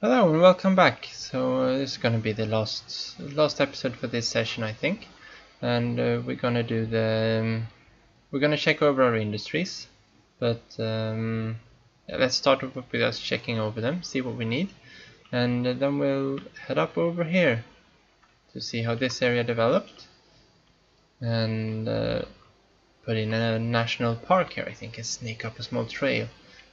Hello and welcome back. This is going to be the last episode for this session, I think, and we're going to do we're going to check over our industries, but yeah, let's start off with us checking over them, see what we need, and then we'll head up over here to see how this area developed, and put in a national park here, I think, and sneak up a small trail,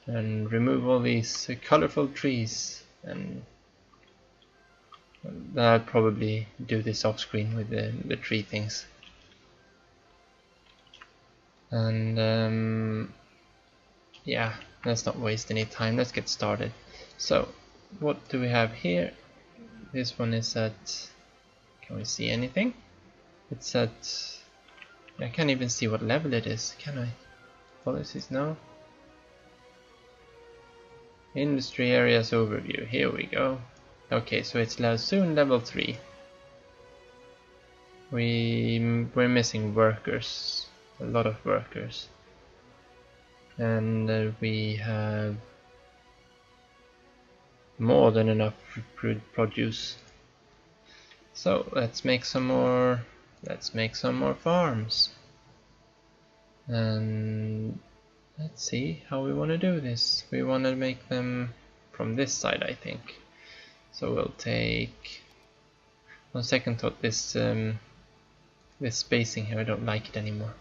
and remove all these colorful trees. And I'll probably do this off screen with the tree things. And yeah, let's not waste any time, let's get started. So what do we have here? This one is at, can we see anything? It's at, I can't even see what level it is, can I? Policies, no. Industry areas overview, here we go. Okay, so it's soon level 3. We're missing workers, a lot of workers, and we have more than enough produce. So let's make some more. Let's make some more farms, and let's see how we want to do this. We want to make them from this side, I think. So we'll take, on second thought, this spacing here, I don't like it anymore.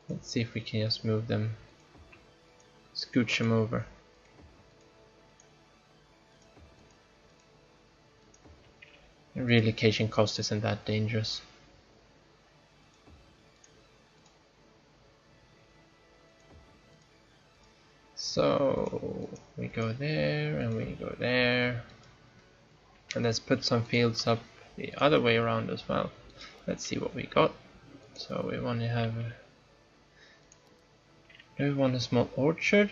Let's see if we can just move them, scooch them over. Relocation cost isn't that dangerous. So we go there and we go there, and let's put some fields up the other way around as well. Let's see what we got. So we want to have do we want a small orchard?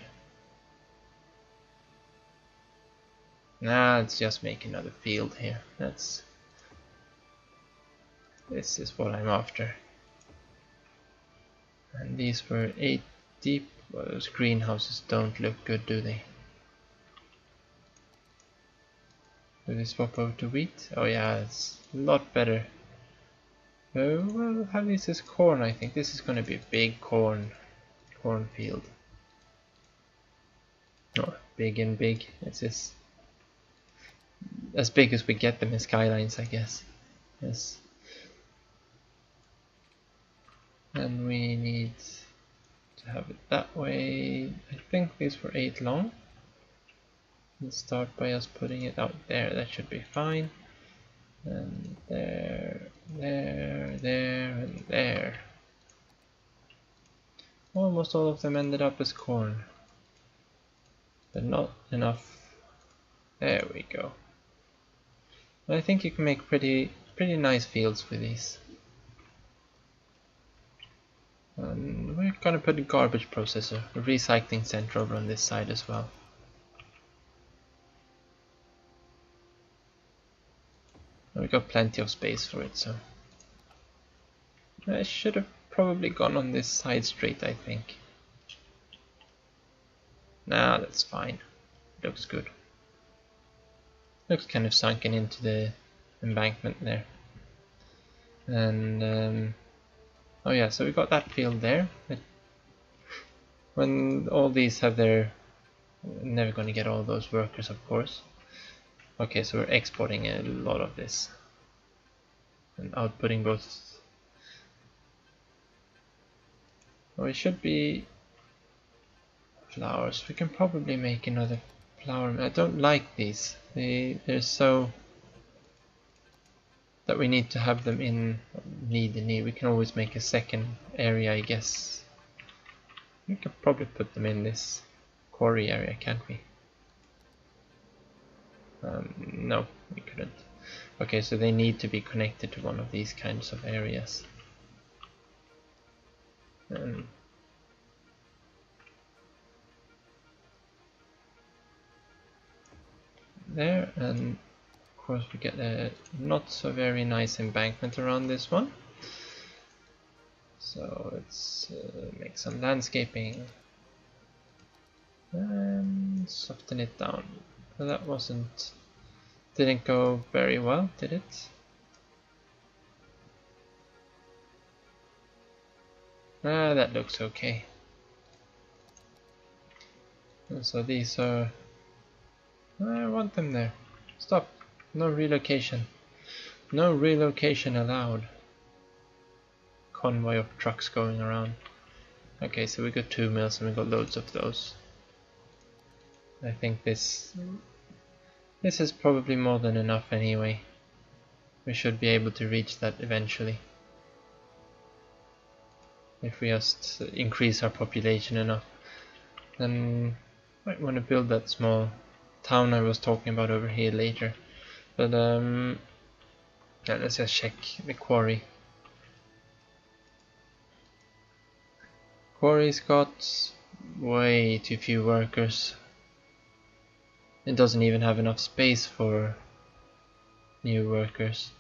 Nah, let's just make another field here. This is what I'm after. And these were 8 deep. Well, those greenhouses don't look good, do they? Do they swap over to wheat? Oh yeah, it's a lot better. We'll have this as corn, I think. This is going to be a big cornfield. Oh, big and big. It's just as big as we get them in Skylines, I guess. Yes. And we need to have it that way. I think these were 8 long. Let's start by us putting it out there. That should be fine. And there, and there. Almost all of them ended up as corn, but not enough. There we go. I think you can make pretty nice fields with these. And we're gonna put a garbage processor, a recycling center over on this side as well. We got plenty of space for it, so I should have probably gone on this side straight, I think. Nah, that's fine. Looks good. Looks kind of sunken into the embankment there. And oh yeah, so we got that field there. When all these have their, never going to get all those workers, of course. Okay, so we're exporting a lot of this and outputting both. Well, it should be flowers. We can probably make another flower. I don't like these. They're so that we need to have them in. We can always make a second area, I guess. We could probably put them in this quarry area, can't we? No, we couldn't. Okay, so they need to be connected to one of these kinds of areas. There, and of course we get a not so very nice embankment around this one. So let's make some landscaping and soften it down. So that didn't go very well, did it? Ah, that looks okay. And so these are... I want them there. Stop. No relocation. No relocation allowed. Convoy of trucks going around. Okay, so we got 2 mills and we got loads of those. I think this is probably more than enough anyway. We should be able to reach that eventually. If we just increase our population enough. Then might want to build that small town I was talking about over here later. But yeah, let's just check the quarry. Quarry's got way too few workers. It doesn't even have enough space for new workers.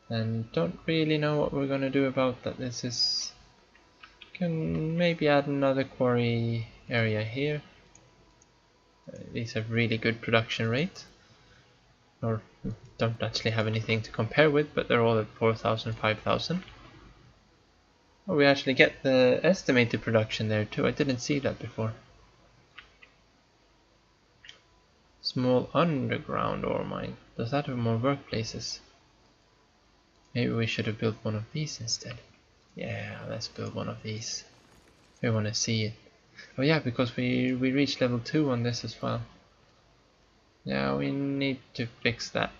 And don't really know what we're gonna do about that. Can maybe add another quarry area here. These have really good production rate. Or don't actually have anything to compare with, but they're all at 4,000, 5,000. Oh, we actually get the estimated production there too. I didn't see that before. Small underground ore mine. Does that have more workplaces? Maybe we should have built one of these instead. Yeah, let's build one of these. We want to see it. Oh yeah, because we reached level 2 on this as well. Yeah, we need to fix that.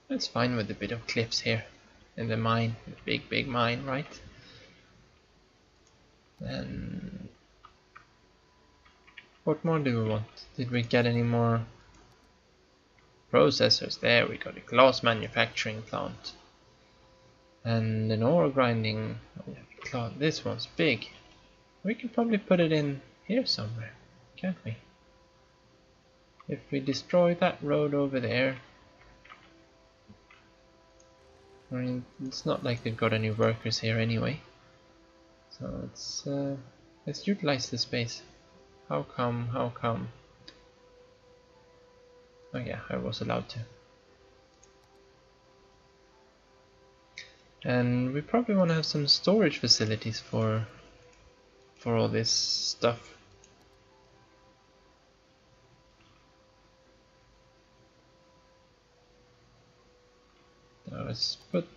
It's fine with a bit of cliffs here in the mine, the big mine, right? And what more do we want? Did we get any more processors? There we got a glass manufacturing plant and an ore grinding. This one's big. We can probably put it in here somewhere, can't we? If we destroy that road over there. I mean, it's not like they've got any workers here anyway. So let's utilize the space. How come? Oh yeah, I was allowed to. And we probably want to have some storage facilities for all this stuff. Now let's put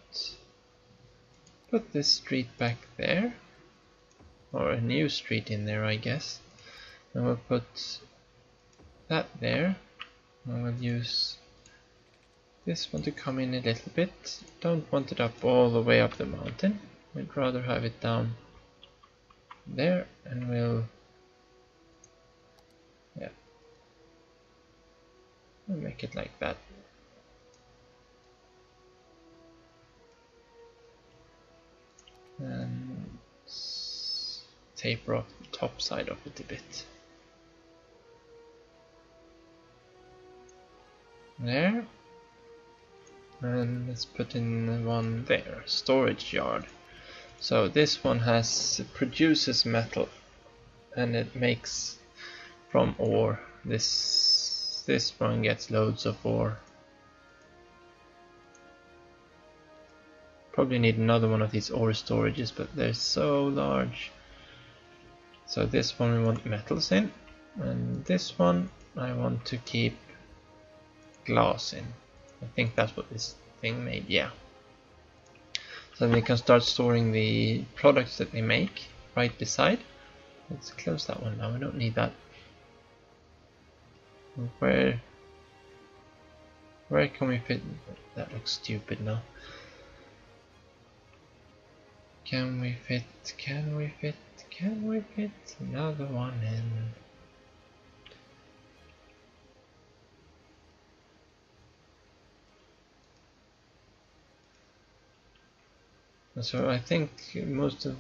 this street back there, or a new street in there, I guess. And we'll put that there. And we'll use this one to come in a little bit. Don't want it up all the way up the mountain. We'd rather have it down there, and we'll make it like that. And taper off the top side of it a bit. There. And let's put in one there, storage yard. So this one produces metal, and it makes from ore. This one gets loads of ore. Probably need another one of these ore storages, but they're so large. So this one we want metals in, and this one I want to keep glass in. I think that's what this thing made, yeah. So then they can start storing the products that they make right beside. Let's close that one now, we don't need that. Where can we fit? That looks stupid now. Can we fit another one in? So I think most of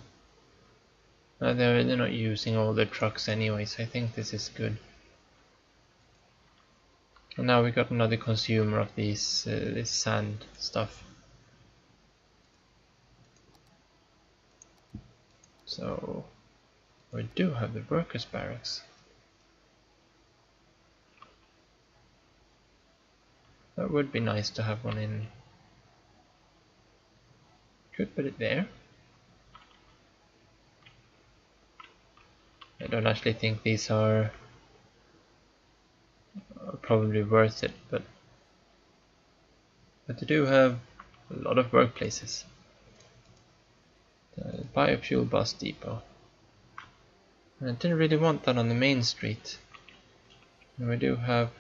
they're not using all the trucks anyway, so I think this is good. And now we got another consumer of these this sand stuff. So we do have the workers' barracks. That would be nice to have one in. Could put it there. I don't actually think these are probably worth it, but they do have a lot of workplaces. The biofuel bus depot. And I didn't really want that on the main street. And we do have.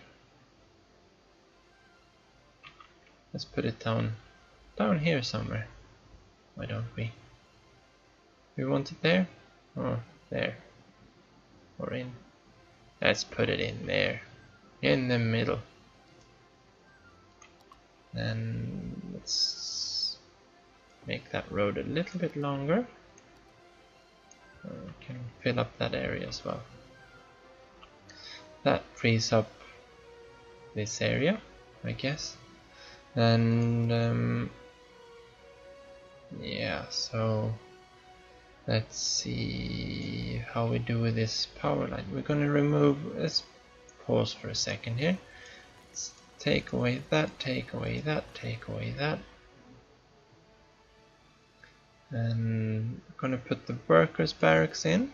Let's put it down here somewhere. Why don't we? We want it there, or there, or in. Let's put it in there, in the middle. And let's make that road a little bit longer. We can fill up that area as well. That frees up this area, I guess. And yeah, so let's see how we do with this power line. We're going to remove, let's pause for a second here. Let's take away that, take away that, take away that. And we're going to put the workers' barracks in.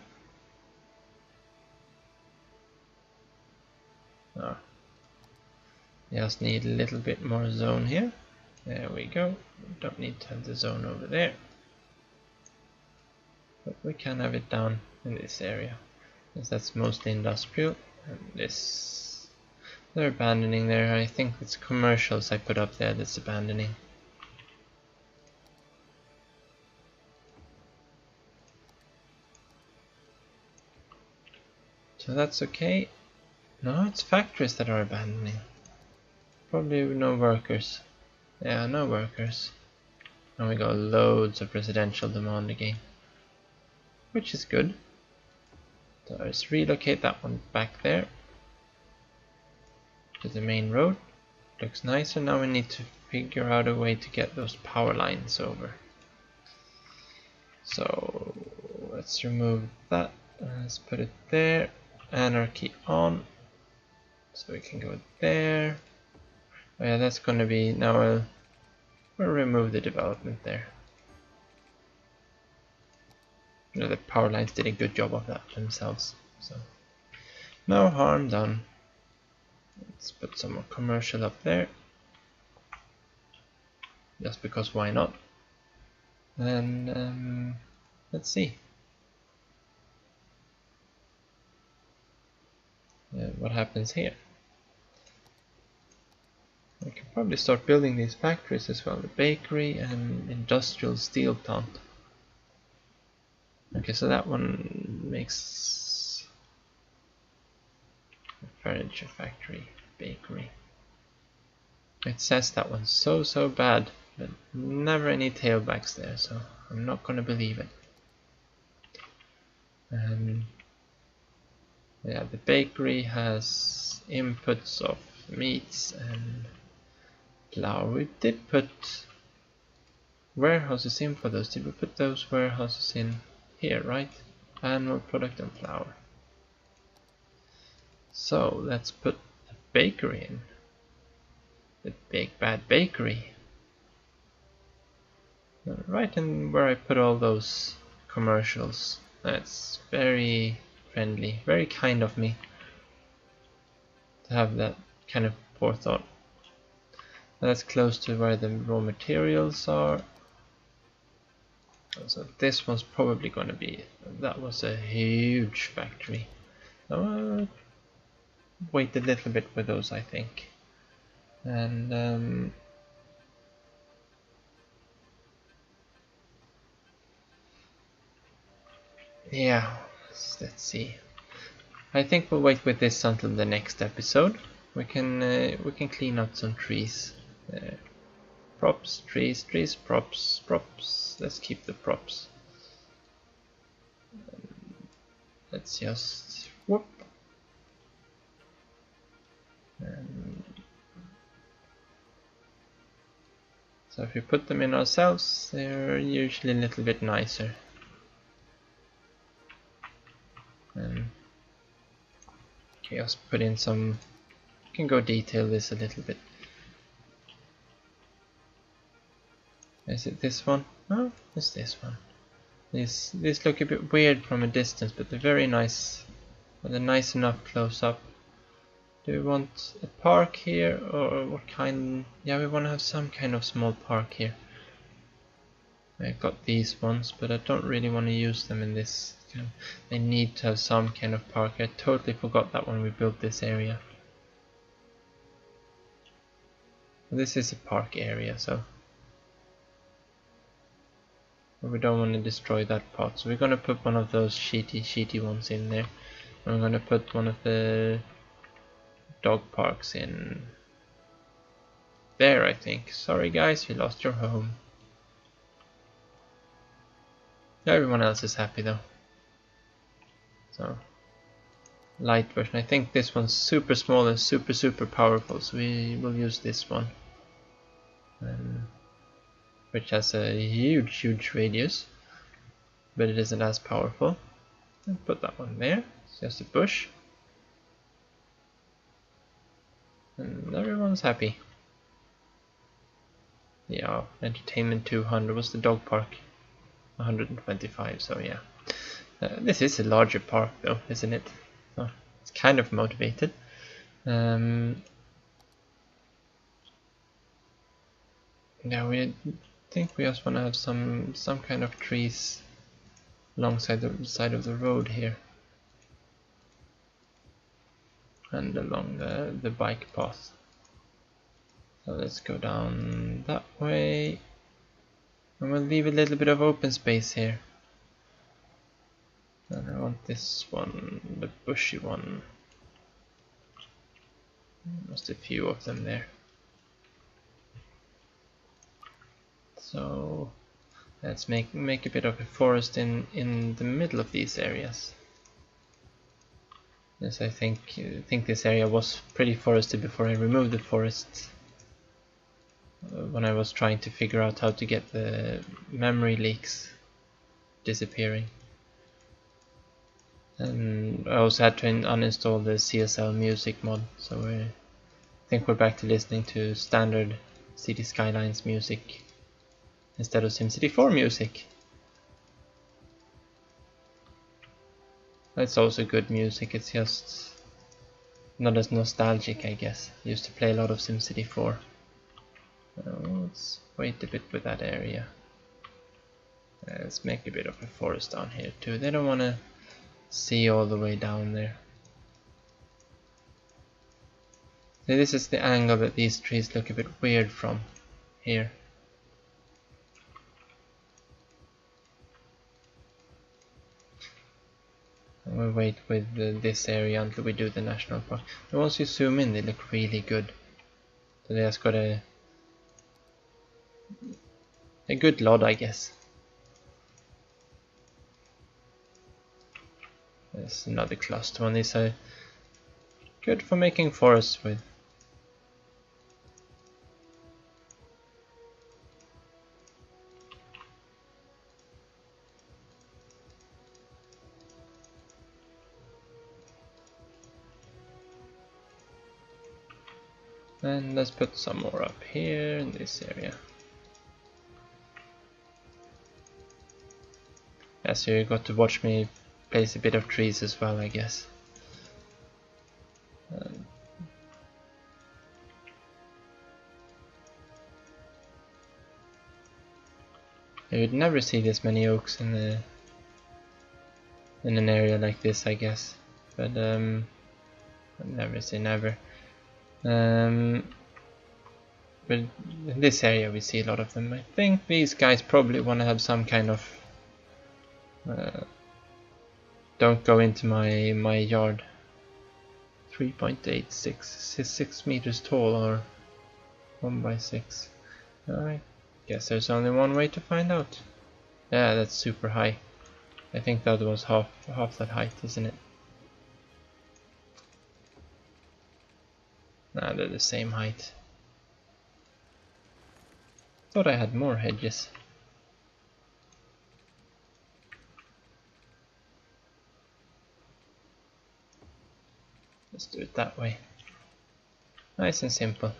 Oh. Just need a little bit more zone here. There we go. Don't need to have the zone over there. But we can have it down in this area, because that's mostly industrial. And this, they're abandoning there. I think it's commercials I put up there that's abandoning. So that's okay. No, it's factories that are abandoning. Probably no workers. Yeah, no workers. And we got loads of residential demand again, which is good. So let's relocate that one back there to the main road. Looks nicer. Now we need to figure out a way to get those power lines over. So let's remove that. Let's put it there. Anarchy on. So we can go there. Oh yeah, that's gonna be, now we'll remove the development there. You know, the power lines did a good job of that themselves, so no harm done. Let's put some more commercial up there, just because why not. And let's see what happens here. I can probably start building these factories as well, the bakery and industrial steel plant. Okay, so that one makes a furniture factory, bakery. It says that one's so bad, but never any tailbacks there, so I'm not gonna believe it. Yeah, the bakery has inputs of meats and flour. We did put warehouses in for those. Did we put those warehouses in here, right? Animal product and flour. So let's put the bakery in. The big bad bakery. Right in where I put all those commercials. That's very friendly, very kind of me to have that kind of forethought. That's close to where the raw materials are. So this one's probably going to be, that was a huge factory. Wait a little bit with those, I think. And yeah, let's see. I think we'll wait with this until the next episode. We can clean out some trees. Props, trees, props. Let's keep the props. Let's just whoop. So if we put them in ourselves, they're usually a little bit nicer. Just put in some, can go detail this a little bit. Is it this one? No, it's this one. These look a bit weird from a distance, but they're very nice. They're nice enough close up. Do we want a park here, or what kind? Yeah, we want to have some kind of small park here. I got these ones, but I don't really want to use them in this. They need to have some kind of park. I totally forgot that when we built this area. This is a park area, so we don't want to destroy that part. So we're going to put one of those sheety ones in there. And we're going to put one of the dog parks in there, I think. Sorry guys, you lost your home. Everyone else is happy though. So, light version. I think this one's super small and super powerful, so we will use this one. Which has a huge radius, but it isn't as powerful. And put that one there. It's just a bush. And everyone's happy. Yeah, entertainment 200 was the dog park. 125, so yeah. This is a larger park though, isn't it? So it's kind of motivated. Yeah, we think we just want to have some kind of trees alongside the side of the road here. And along the bike path. So let's go down that way. And we'll leave a little bit of open space here. And I want this one, the bushy one. Just a few of them there. So let's make a bit of a forest in the middle of these areas. Yes, I think this area was pretty forested before I removed the forest. When I was trying to figure out how to get the memory leaks disappearing. And I also had to uninstall the CSL music mod, so I think we're back to listening to standard City Skylines music instead of SimCity 4 music. It's also good music, it's just not as nostalgic, I guess. I used to play a lot of SimCity 4. Let's wait a bit with that area. Let's make a bit of a forest down here too. They don't want to see all the way down there. So this is the angle that these trees look a bit weird from here. And we'll wait with this area until we do the national park. And once you zoom in, they look really good. So they just got a good lot, I guess. There's another cluster one. These are good for making forests with. And let's put some more up here in this area. Yeah, so you got to watch me place a bit of trees as well, I guess. You'd never see this many oaks in an area like this, I guess. But never say never. But in this area we see a lot of them. I think these guys probably want to have some kind of don't go into my yard. 3.86, 6 meters tall, or 1 by 6. I guess there's only one way to find out. Yeah, that's super high. I think that was half that height, isn't it? Nah, they're the same height. Thought I had more hedges. Let's do it that way. Nice and simple.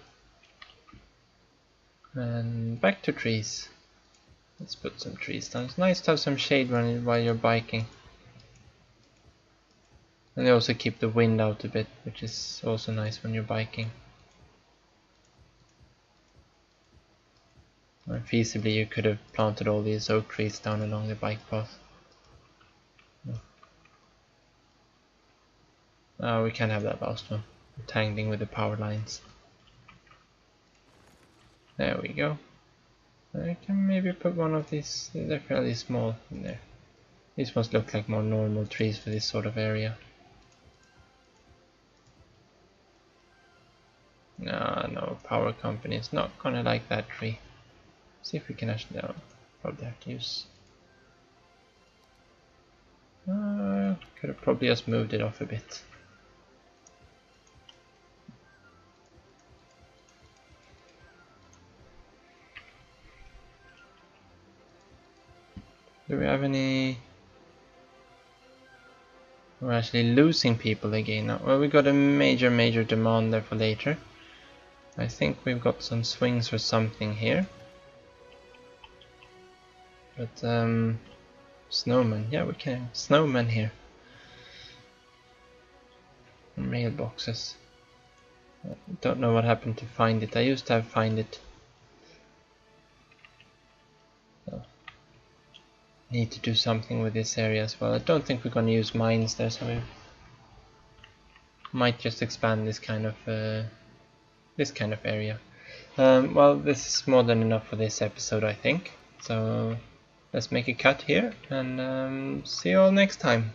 And back to trees. Let's put some trees down. It's nice to have some shade while you're biking. And they also keep the wind out a bit, which is also nice when you're biking. Or feasibly you could have planted all these oak trees down along the bike path. Oh, we can't have that last one. We're tangling with the power lines. There we go. I can maybe put one of these, they're fairly small in there. These ones look like more normal trees for this sort of area. No, power company is not gonna like that tree. See if we can actually, no, probably have to use. Could have probably just moved it off a bit. Do we have any? We're actually losing people again now. Well, we got a major demand there for later. I think we've got some swings or something here. But snowmen, yeah, we can have snowmen here. Mailboxes. I don't know what happened to Find It. I used to have Find It. So, need to do something with this area as well. I don't think we're going to use mines there, so we might just expand this kind of area. Well, this is more than enough for this episode, I think. So let's make a cut here and see you all next time.